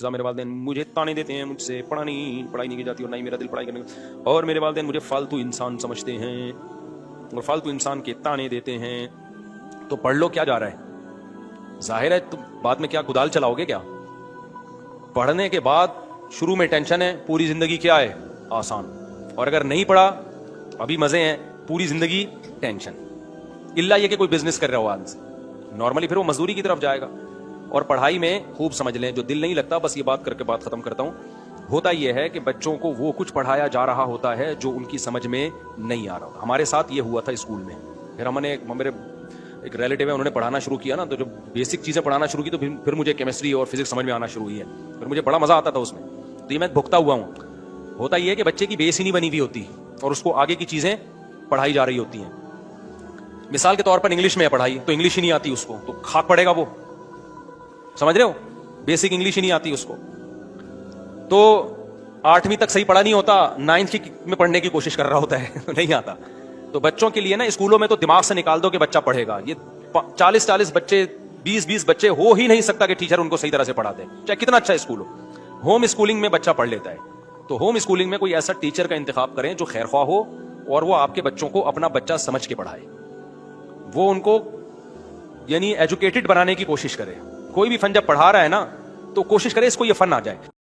इक्तजा मेरे वालिदैन मुझे ताने देते हैं, मुझसे पढ़ाई नहीं की जाती और ना ही मेरा दिल पढ़ाई करने का, और मेरे वालिदैन मुझे फालतू इंसान समझते हैं और फालतू इंसान के ताने देते हैं। तो पढ़ लो, क्या जा रहा है? जाहिर है तुम बाद में क्या कुदाल चलाओगे क्या? पढ़ने के बाद शुरू में टेंशन है, पूरी जिंदगी क्या है? आसान। और अगर नहीं पढ़ा अभी मजे हैं, पूरी जिंदगी टेंशन। इल्ला ये कि कोई बिजनेस कर रहा हो आज से, नॉर्मली फिर वो मजदूरी की तरफ जाएगा। और पढ़ाई में खूब समझ लें, जो दिल नहीं लगता, बस ये बात करके बात खत्म करता हूं, होता यह है कि बच्चों को वो कुछ पढ़ाया जा रहा होता है जो उनकी समझ में नहीं आ रहा होता। हमारे साथ ये हुआ था स्कूल में। फिर हमने मेरे एक रिलेटिव है, उन्होंने पढ़ाना शुरू किया ना, तो जो बेसिक चीजें पढ़ाना शुरू की तो फिर मुझे केमिस्ट्री और फिजिक्स समझ में आना शुरू हुई है, फिर मुझे बड़ा मजा आता था उसमें। तो ये मैं भुगता हुआ हूँ। होता यह है कि बच्चे की बेस ही नहीं बनी हुई होती और उसको आगे की चीजें पढ़ाई जा रही होती हैं। मिसाल के तौर पर इंग्लिश में है पढ़ाई, तो इंग्लिश ही नहीं आती उसको, तो खाक पड़ेगा वो, समझ रहे हो? बेसिक इंग्लिश ही नहीं आती उसको, तो 8वीं तक सही पढ़ा नहीं होता, 9th में पढ़ने की कोशिश कर रहा होता है तो नहीं आता। तो बच्चों के लिए ना स्कूलों में तो दिमाग से निकाल दो कि बच्चा पढ़ेगा। ये 40-40 बच्चे, 20-20 बच्चे हो ही नहीं सकता कि टीचर उनको सही तरह से पढ़ा दे, चाहे कितना अच्छा स्कूल हो। होम स्कूलिंग में बच्चा पढ़ लेता है, तो होम स्कूलिंग में कोई ऐसा टीचर का इंतखाब करें जो खैरख्वाह हो और वो आपके बच्चों को अपना बच्चा समझ के पढ़ाए, वो उनको यानी एजुकेटेड बनाने की कोशिश करे। कोई भी फन जब पढ़ा रहा है ना, तो कोशिश करे इसको ये फन आ जाए।